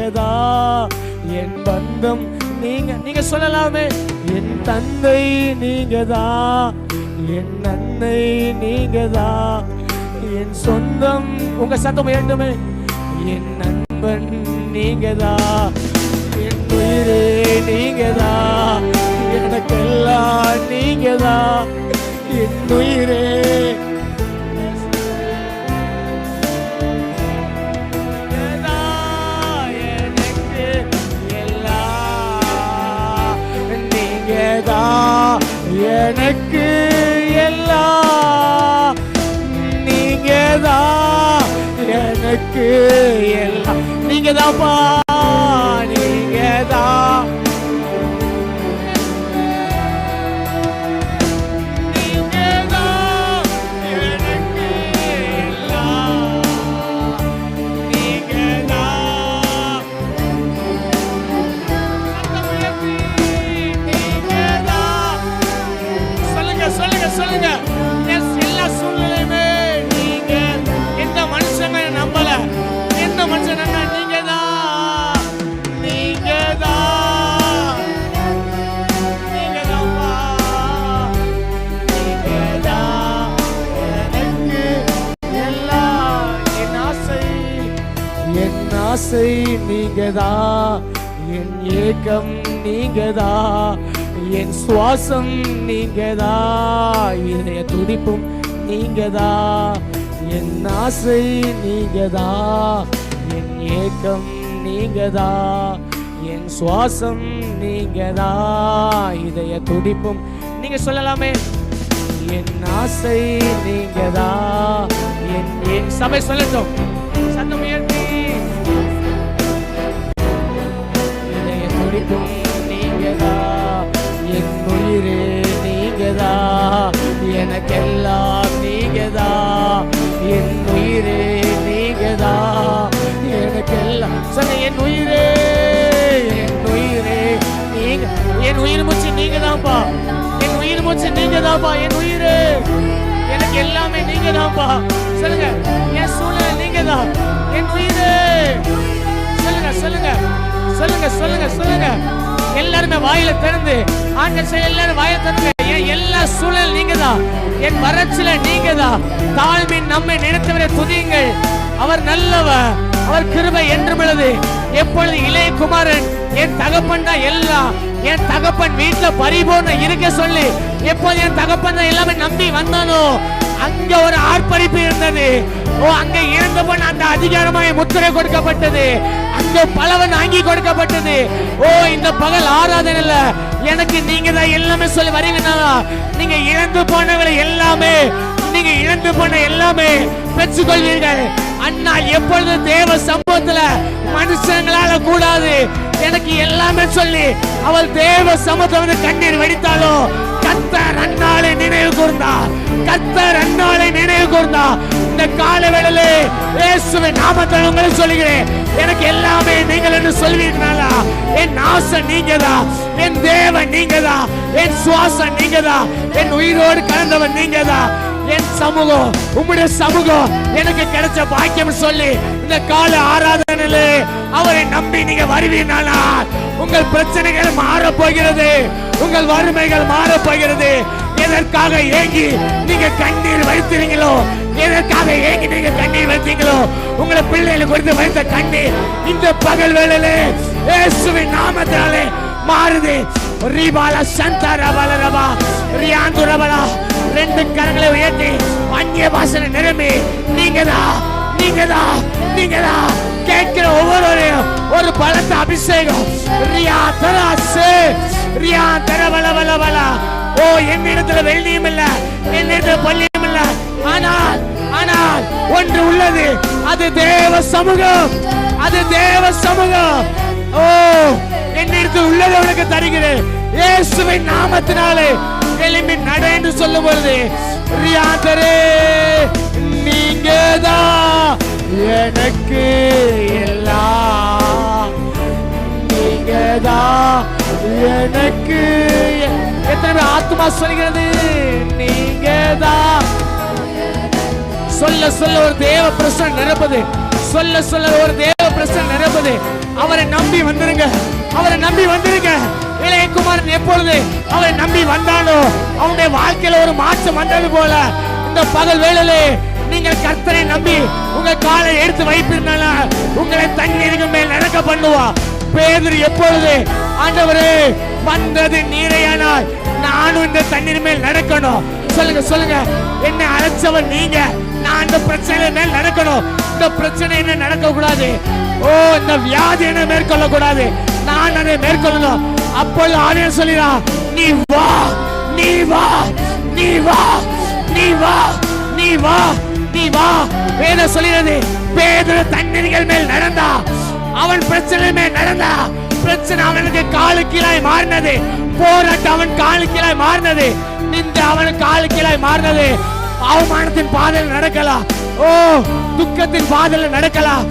நீங்கதான், என் பந்தம் நீங்க சொல்லலாமே. என் தந்தை நீங்கதான், என் அன்னை நீங்கதான், என் சொந்தம். உங்க சத்தம் உயர்ந்துமே. என் நண்பன் நீங்கதான், என் உயிரே நீங்கதான், எனக்கெல்லாம் நீங்கதான், என் உயிரே. எனக்கு எல்லாம் நீங்கதான், எனக்கு எல்லாம் நீங்கதான்ப்பா, நீங்கதான், நீங்கதான் எனக்கு எல்லாம், நீங்கதான். சொல்லுங்க. எல்லா சூழ்நிலையுமே நீங்க. எந்த மனுஷங்க நம்பல, எந்த மனுஷன் நீங்கதான், நீங்கதான், நீங்கதான்ப்பா, நீங்கதான் எனக்கு எல்லாம். என் ஆசை, என் ஆசை நீங்கதான், என் ஏக்கம் நீங்கதான், என் சுவாசம் நீங்கதா, இதய துடிப்பும் நீங்கதா, என் ஆசை நீங்கதா, என் ஏக்கம் நீங்கதா, என் சுவாசம் நீங்கதா, இதய துடிப்பும். நீங்க சொல்லலாமே. என் ஆசை நீங்கதா, என் சபை சொல்லட்டும், சத்தம் உயர்த்தி. இதய துடிப்பும் நீங்கதா, என் உயிரே நீங்கதா, எனக்கெல்லாம் நீங்கதா, என் உயிரே நீங்கதா, எனக்கெல்லாம். சொன்ன என் உயிரே, என் உயிரே நீங்க, என் உயிர் மூச்சு நீங்கதான்ப்பா, என் உயிர் மூச்சு நீங்கதான்ப்பா, என் உயிரே எனக்கு எல்லாமே நீங்கதான்ப்பா. சொல்லுங்க. என் சூழ்நிலை நீங்கதான், என் உயிரே. சொல்லுங்க சொல்லுங்க சொல்லுங்க சொல்லுங்க சொல்லுங்க. எல்லாருமே வாயில திறந்து ஆண்டவர் எல்லாரும் வாயில திறந்து. என் எல்லா சூழல் நீங்கதான், என் வறட்சியில நீங்கதான். தாழ்மையின் நம்மை நினைத்தவரை துதியுங்கள். அவர் நல்லவர், அவர் கிருபை என்றும் உள்ளது. எப்பொழுது இளைய குமாரன் என் தகப்பன் தான் எல்லாம், என் தகப்பன் வீட்டுல பரிபூர்ண இருக்க சொல்லி எப்போது என் தகப்பன் தான் எல்லாமே நம்பி வந்தானோ அங்க ஒரு ஆர்ப்பரிப்பு இருந்தது. ஓ, அங்க இருந்தவன் அந்த அதிகாரமாய் முத்திரை கொடுக்கப்பட்டது, அங்க பலவன் ஆங்கி கொடுக்கப்பட்டது. ஓ, இந்த பகல் ஆராதனையில எனக்கு நீங்க தான் எல்லாமே சொல்லி வரீங்கன்னா, நீங்க இழந்து போனவங்களை எல்லாமே, நீங்க இழந்து போன எல்லாமே பெற்றுக்கொள்வீர்கள். அண்ணா எப்பொழுது தேவ சம்பவத்துல மனுஷங்களால கூடாது, எனக்கு எல்லாமே சொல்லி அவள் தேவ சமூகத்தை கண்ணீர் வடித்தாலோ கர்த்தர் அன்னாளை நினைவு கூர்ந்தார், கர்த்தர் அன்னாளை நினைவு கூர்ந்தார். இந்த கால வேளையிலே இயேசுவின் நாமத்தில் உங்களுக்கு சொல்லுகிறேன், எனக்கு எல்லாமே நீங்கள் என்று சொல்வீர்களா? என் ஆசை நீங்கதான், என் தேவன் நீங்கதான், என் சுவாசம் நீங்கதான், என் உயிரோடு கலந்தவன் நீங்கதான். என் சமூகம், உம்முடைய சமூகம் எனக்கு கிடைச்ச பாக்கியம் சொல்லி இந்த கால ஆராதனையிலே அவரை நம்பி நீங்க வருவீர்களா? உங்கள் பிரச்சனைகள் மாற போகிறது, உங்கள் வறுமைகள் மாற போகிறது. எதற்காக ஏங்கி நீங்க கண்ணீர் வைத்தீங்களோ, எதற்காக ஏங்கி நீங்க கண்ணீர் வைத்தீங்களோ, உங்களை பிள்ளைகளை குறித்து வைத்த கண்ணீர் இந்த பகல் வேளையிலே இயேசுவின் நாமத்தினாலே மாறுது. ரிபால சந்தரபலரபா ரியாந்துரபலா. ரெண்டு கரங்களை உயர்த்தி அந்நிய பாஷை நிரம்பி நீங்கதா நீங்கதா நீங்கதா கேட்கிற ஒவ்வொருவரையும் ஒரு பலத்த அபிஷேகம். ரியா தராசு ரியா தரபலபலபலா. ஓ, என்னிடத்துல வெள்ளியும் இல்ல, என்னிடத்துல பள்ளியும் இல்ல, ஆனால் ஆனால் ஒன்று உள்ளது, அது தேவ சமூகம், அது தேவ சமூகம். ஓ, என்னிடத்தில் உள்ளதை உனக்கு தருகிறேன் இயேசுவின் நாமத்தினாலே. எழும்பி நட என்று சொல்லும் பொழுது ரியாதரே நீங்கதான் எனக்கு எல்லாம், நீங்கதான் எனக்கு. எத்தனை ஆத்மா சொல்கிறது நீங்கதான். சொல்ல சொல்ல ஒரு தேவ பிரசன்னம் நிரப்புது. சொல்ல சொல்ல ஒரு தேவ பிரசன்னம் நிரம்புது. அவரை நம்பி வந்துருங்க, அவரை நம்பி வந்துருங்க. இளையகுமாரன் எப்பொழுது அவரை நம்பி வந்தானோ அவனுடைய வாழ்க்கையில ஒரு மாற்றம் வந்தது போல இந்த பகல் வேளையிலே நீங்கள் கர்த்தரை நம்பி உங்க காலை எடுத்து வைப்பீர்கள், உங்களை தண்ணீருக்கு மேல் நடக்க பண்ணுவா. பேதுரு எப்பொழுது ஆண்டவரே வந்தது நீரையானால் நானும் இந்த தண்ணீர் மேல் நடக்கணும். சொல்லுங்க சொல்லுங்க, என்ன அழைச்சவன் நீங்க, நான் இந்த பிரச்சனை மேல் நடக்கணும். இந்த பிரச்சனை என்ன நடக்க கூடாது. ஓ, இந்த வியாதி என்ன மேற்கொள்ள கூடாது, நான் அதை மேற்கொள்ளணும். அப்பொழுது ஆவியானவர் சொல்லிடா, நீ வா நீ வா நீ வா நீ வா நீ வா நீ வா. வேதம் சொல்கிறது, பேதுரு தண்ணீர்கள் மேல் நடந்தா, அவன் பிரச்சனை மேல் நடந்தா, பிரச்சனை அவனுக்கு காலு கீழாய் மாறினது. போராட்டம் அவன் காலு கீழாய் மாறினது. நின்று அவனுக்கு காலு கீழாய் மாறினது. அவமானத்தின் பாதையில் நடக்கலாம், ஓ துக்கத்தின் பாதையில் நடக்கலாம்.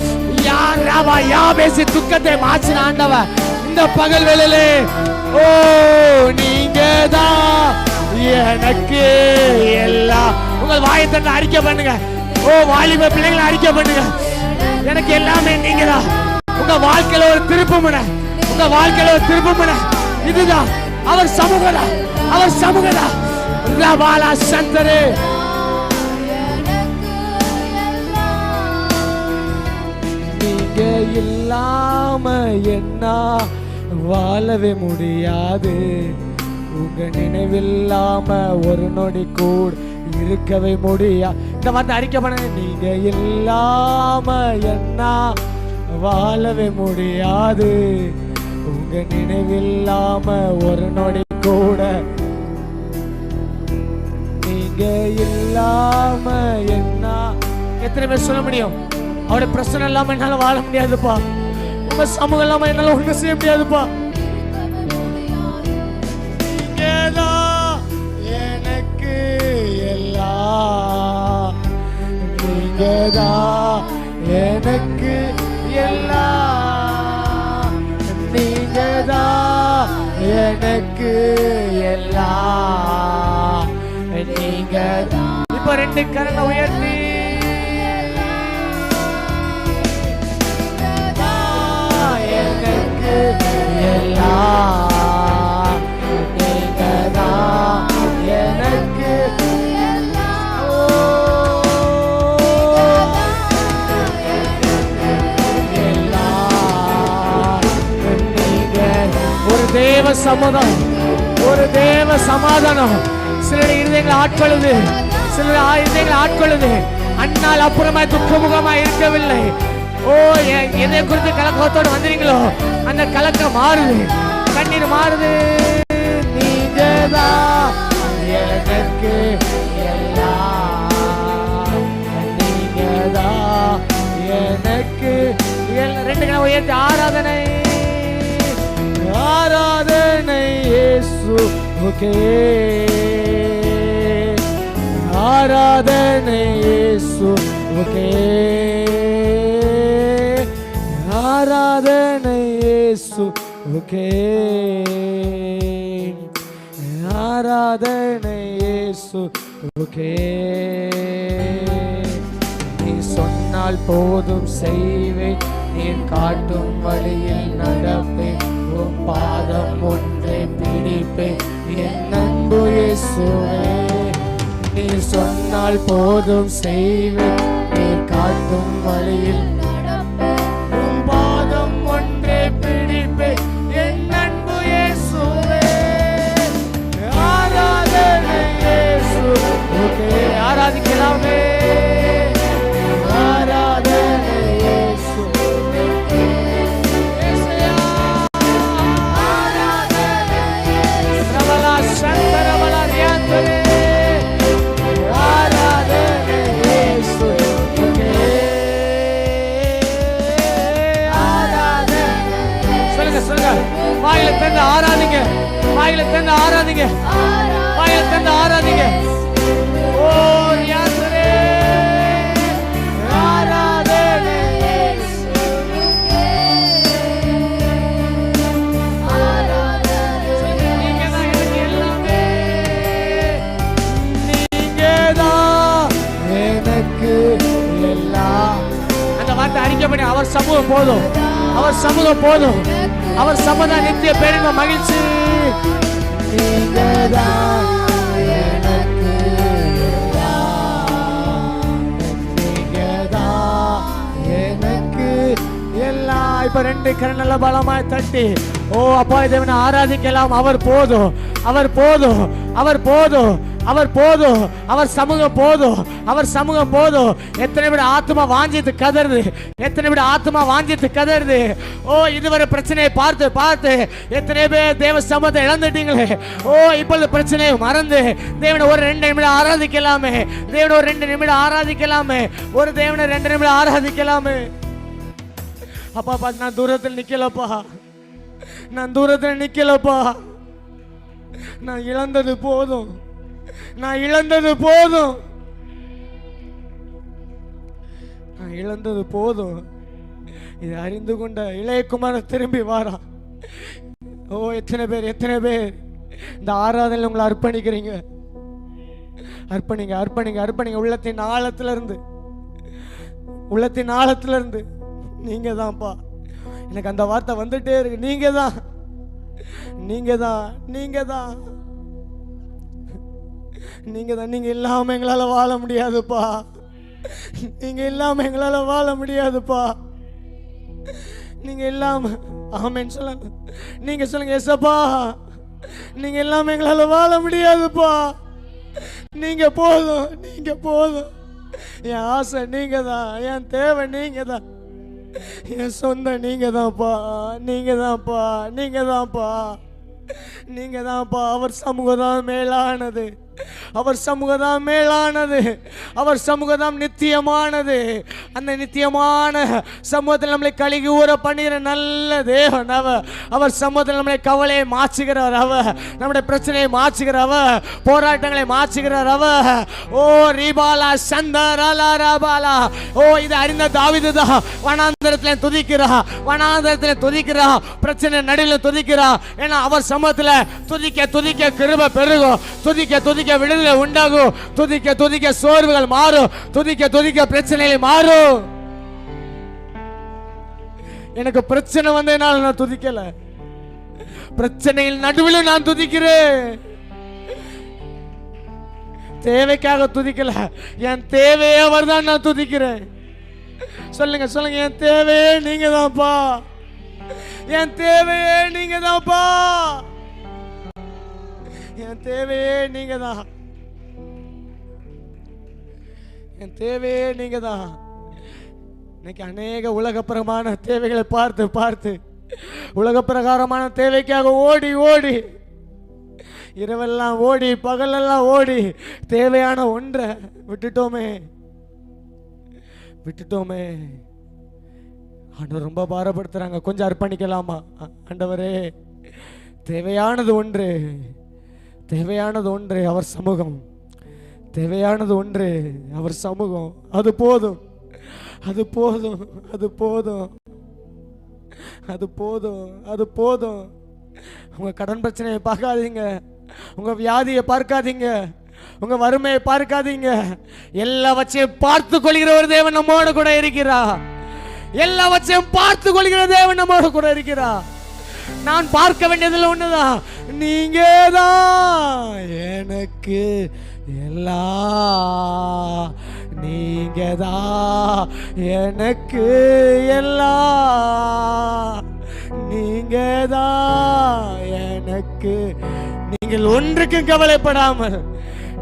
யாபேசி துக்கத்தை மாற்றின ஆண்டவர் இந்த பகல் வேளையிலே, ஓ நீங்க தான் எனக்கு எல்லாம். உங்கள் வாயை தந்து அறிக்கை பண்ணுங்க. ஓ வாலிப பிள்ளைகளை அறிக்கை பண்ணுங்க, எனக்கு எல்லாமே நீங்க தான். உங்க வாழ்க்கையில ஒரு திருப்புமுனை, உங்க வாழ்க்கையில ஒரு திருப்புமுனை இதுதான். அவர் சமூகதா, அவர் சமூகதா. ரபாலா சந்தரே, நீங்க இல்லாம என்ன வாழவே முடியாது. உங்க நினைவில்லாம ஒரு நொடி கூட இருக்கவே முடியாது. இந்த வார்த்தை அறிக்கை பண்ணுங்க, நீங்க இல்லாம என்ன வாழவே முடியாது. உங்க நினைவில்லாம ஒரு நொடி கூட, நீங்க இல்லாம என்ன. எத்தனை பேர் சொல்ல முடியும், அவருடைய பிரச்சனை இல்லாம என்னால வாழ முடியாதுப்பா, உங்க சமூகம் இல்லாம என்னால ஒண்ணு செய்ய முடியாதுப்பா. எனக்கு எல்லாம், நீங்கதான் எனக்கு எல்லாம், நீங்கதான் எனக்கு எல்லாம், நீங்கதான். இப்ப ரெண்டு கரங்களை உயர்த்தி எனக்கு எல்லாம், நீங்கதான் எனக்கு தேவ சமாதானம், ஒரு தேவ சமாதானம் சிலர் இருதயங்களை ஆட்கொள்ளுது, சிலர் இருதயங்களை ஆட்கொள்ளுது. அண்ணால் அப்புறமா துக்கமுகமா இருக்கவில்லை. ஓ, எதை குறித்து கலக்கத்தோடு வந்தீங்களோ அந்த கலக்கம் மாறுது, கண்ணீர் மாறுது. நீங்கதான் எனக்கு எல்லாம், நீங்கதான் எனக்கு எல்லாம். ரெண்டு கணம் உயர்த்தி ஆராதனை, ஆராதனை இயேசுவுக்கே, ஆராதனை இயேசுவுக்கே, ஆராதனை இயேசுவுக்கே, ஆராதனை இயேசுவுக்கே. நீ சொன்னால் போதும் செய்வேன், நீர் காட்டும் வழியில் நடப்பேன், உன் பாதம் ஒன்றை பிடிப்பேன் என் அன்பு இயேசுவே. நீ சொன்னால் போதும் செய்வேன், நீர் காட்டும் வழியில் நடப்பேன், உன் பாதம் ஒன்றை பிடிப்பேன் என் அன்பு இயேசுவே. ஆராதனை இயேசுவுக்கே. ஆராதிக்கலாமே, ஆராதனை இயேசுவுக்கே. ரபலா சந்தர ரபலா ரியாந்தரே, ஆராதனை இயேசுவுக்கே, ஆராதனை. சொல்லுங்க சொல்லுங்க, வாயில திறந்து ஆராதிங்க, வாயில திறந்து ஆராதிங்க, வாயில திறந்து ஆராதிங்க. ஓ ரியாந்தரே, ஆராதனை இயேசுவுக்கே, ஆராதனை. நீங்க தான் எனக்கு எல்லாமே, நீங்க தான் எனக்கு எல்லாம். அந்த வார்த்தை அறிக்கை துதிக்கப்படி. அவர் சமூகம் போதும், அவர் சமூகம் போதும், அவர் சமூகம் நித்திய பேருங்க மகிழ்ச்சி. இப்ப ரெண்டு கரங்கள பலமாய் தட்டி ஓ அப்பா தேவனை ஆராதிக்கலாம். அவர் போதும், அவர் போதும், அவர் போதும், அவர் போதும், அவர் சமூகம் போதும், அவர் சமூகம் போதும். எத்தனை பேர் ஆத்மா வாஞ்சித்து கதறுது, எத்தனை பேர் ஆத்மா வாஞ்சித்து கதறுது. ஓ இதுவரை பிரச்சனையை பார்த்து பார்த்து எத்தனை பேர் தேவ சமூகத்தை இழந்துட்டீங்களே. ஓ இப்பொழுது பிரச்சனையை மறந்து தேவனை ஒரு 2 நிமிடம் ஆராதிக்கலாமே, தேவனை ஒரு 2 நிமிடம் ஆராதிக்கலாமே, ஒரு தேவனை 2 நிமிடம் ஆராதிக்கலாமே. அப்பா பார்த்து நான் தூரத்தில் நிக்கலப்பா, நான் தூரத்தில் நிக்கலப்பா, நான் இழந்தது போதும், நான் இழந்தது போதும், நான் இழந்தது போதும். இதை அறிந்து கொண்ட இளையகுமாரன் திரும்பி வாரா. ஓ எத்தனை பேர் எத்தனை பேர் இந்த ஆராதனையில் உங்களை அர்ப்பணிக்கிறீங்க? அர்ப்பணிங்க அர்ப்பணிங்க அர்ப்பணிங்க. உள்ளத்தின் ஆழத்துல இருந்து, உள்ளத்தின் ஆழத்துல இருந்து நீங்க தான்ப்பா. எனக்கு அந்த வார்த்தை வந்துட்டே இருக்கு. நீங்க தான், நீங்க தான், நீங்க தான், நீங்க தான். நீங்க இல்லாம எங்களால வாழ முடியாதுப்பா, நீங்க இல்லாம எங்களால வாழ முடியாதுப்பா, நீங்க இல்லாம. ஆமென் சொல்லுங்க, நீங்க சொல்லுங்க ஏசப்பா, நீங்க இல்லாம எங்களால வாழ முடியாதுப்பா, நீங்க போதும், நீங்க போதும். என் ஆசை நீங்க தான், என் தேவை நீங்க தான், என் சொந்தம் நீங்க தான்ப்பா, நீங்க தான்ப்பா, நீங்க தான்ப்பா, நீங்க தான்ப்பா. அவர் சமூகம் தான் மேலானது, அவர் சமூகம் தான் மேலானது, அவர் சமூகம் தான் நித்தியமானது. அந்த நித்தியமான சமூகத்தில் நம்மளை கழுகி ஊற பண்ணுகிற நல்ல தேவன் அவர். அவர் சமூகத்தில் நம்மளை கவலையை மாற்றுகிறார் அவர், நம்முடைய பிரச்சனையை மாற்றுகிறார் அவர், போராட்டங்களை மாற்றுகிறார் அவர். ஓ ரீபாலா சந்தராலா ராபாலா. ஓ இது அறிந்த தாவீது தான் வனாந்தரத்தில் துதிக்கிறா, வனாந்தரத்தில் துதிக்கிறா, பிரச்சனை நடுவில் துதிக்கிறா. ஏன்னா அவர் சமூகத்தில் துதிக்க துதிக்க கிருபை பெருகும், துதிக்க துதிக்க விடுதலை உண்டாகும், துதிக்க துதிக்க சோர்வுகள் மாறும், துதிக்க துதிக்க பிரச்சனைகள் மாறும். எனக்கு பிரச்சனை வந்ததுனால நான் துதிக்கல, பிரச்சனையில் நடுவில் நான் துதிக்கிறேன். தேவைக்காக துதிக்கல, என் தேவையே அவர் தான் நான் துதிக்கிறேன். சொல்லுங்க சொல்லுங்க, என் தேவையே நீங்க தான்ப்பா, என் தேவையே நீங்க தான்ப்பா, என் தேவையே நீங்க தான், என் தேவையே நீங்க தான். இன்னைக்கு அநேக உலகப்பிரமான தேவைகளை பார்த்து பார்த்து உலக பிரகாரமான தேவைக்காக ஓடி ஓடி, இரவெல்லாம் ஓடி பகலெல்லாம் ஓடி தேவையான ஒன்றை விட்டுட்டோமே, விட்டுட்டோமே. ஆண்டவர் ரொம்ப பாரப்படுத்துறாங்க. கொஞ்சம் அர்ப்பணிக்கலாமா? ஆண்டவரே தேவையானது ஒன்று, தேவையானது ஒன்று அவர் சமூகம், தேவையானது ஒன்று அவர் சமூகம். அது போதும், அது போதும், அது போதும், அது போதும், அது போதும். உங்க கடன் பிரச்சனையை பார்க்காதீங்க, உங்க வியாதியை பார்க்காதீங்க, உங்க வறுமையை பார்க்காதீங்க. எல்லாவற்றையும் பார்த்து கொள்கிற ஒரு தேவன் நம்மோடு கூட இருக்கிறா, எல்லாவற்றையும் பார்த்து கொள்கிற தேவன் நம்மோடு கூட இருக்கிறா. நான் பார்க்க வேண்டியதில் ஒண்ணுதான், நீங்க தான் எனக்கு எல்லாம், நீங்க தான் எனக்கு எல்லாம், நீங்க தான் எனக்கு. நீங்கள் ஒன்றுக்கும் கவலைப்படாமல்,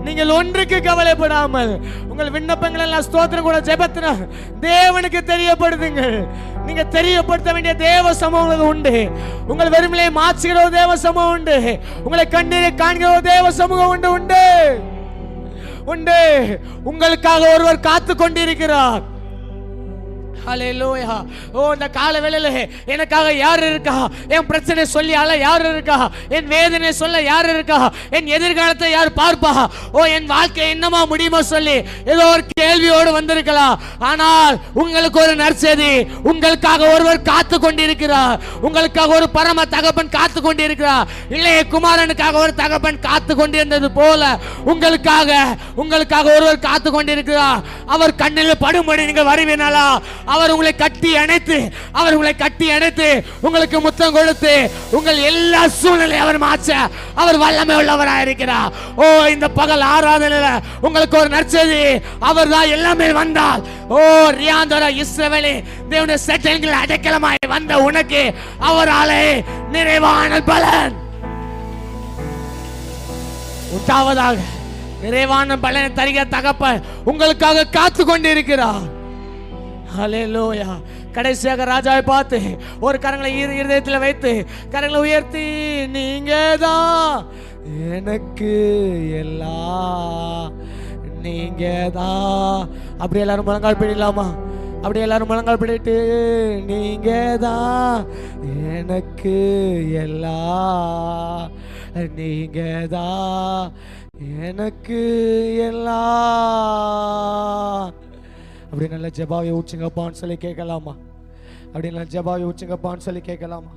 நீங்கள் ஒன்றுக்கு கவலைப்படாமல் உங்கள் விண்ணப்பங்கள் எல்லாம் ஸ்தோத்திரம் கூட ஜெபத்தினா தேவனுக்கு தெரியப்படுத்துங்கள். நீங்க தெரியப்படுத்த வேண்டிய தேவ சமூகம் உண்டு. உங்கள் வெறுமையை மாற்றுகிற ஒரு தேவ சமூகம் உண்டு, உங்களை கண்ணீரை காண்கிற ஒரு தேவ சமூகம் உண்டு, உண்டு, உண்டு. உங்களுக்காக ஒருவர் காத்து கொண்டிருக்கிறார். ஹல்லேலூயா. ஓ இந்த கால வேளையில எனக்காக யார் இருக்கா? என் பிரச்சனை சொல்லி அழ யார் இருக்கா? என் வேதனை சொல்ல யார் இருக்கா? என் எதிர்காலத்தை யார் பார்ப்பா? ஓ என் வாழ்க்கை என்னமா முடியுமோ சொல்லி ஏதோ ஒரு கேள்வியோடு வந்திருக்கலாம். ஆனால் உங்களுக்கு ஒரு நற்செய்தி, உங்களுக்காக ஒருவர் காத்து கொண்டிருக்கிறார். உங்களுக்காக ஒரு பரம தகப்பன் காத்து கொண்டிருக்கிறார். இளைய குமாரனுக்காக ஒரு தகப்பன் காத்து கொண்டிருந்தது போல உங்களுக்காக ஒருவர் காத்து கொண்டிருக்கிறார். அவர் கண்ணில் படும்படி நீங்கள் வருவீனாலா? அவர் உங்களை கட்டி அணைத்து உங்களுக்கு முத்தம் கொடுத்து உங்கள் எல்லா சூழ்நிலையும் அவர் மாற்ற அவர் வல்லமை உள்ளவராக இருக்கிறார். ஓ, இந்த பகல் ஆராதனையில உங்களுக்கு ஒரு நற்செய்தி, அவர் தான் எல்லாமே வந்தால். ஓ ரியாந்தர இஸ்ரவேலே, தேவனுடைய சட்டங்கள் அடைக்கலமாய் வந்த உனக்கு அவராலே நிறைவான பலன் உண்டாவதாக. நிறைவான பலனை தருகிற தகப்பன் உங்களுக்காக காத்து கொண்டிருக்கிறார். ஹல்லேலூயா. கடைசியாக ராஜாவை பார்த்து ஒரு கரங்களை இருதயத்தில் வைத்து கரங்களை உயர்த்தி, நீங்க தான் எனக்கு எல்லாம், நீங்க தான். அப்படி எல்லாரும் முழங்கால் பிடிக்கலாமா? அப்படி எல்லாரும் முழங்கால் பிடிட்டு, நீங்க தான் எனக்கு எல்லாம், நீங்க தான் எனக்கு எல்லாம். அப்படி நல்ல ஜெபாவை ஊச்சுங்கப்பான்னு சொல்லி கேட்கலாமா? அப்படி நல்ல ஜெபாவை ஊச்சுங்கப்பான்னு சொல்லி கேட்கலாமா?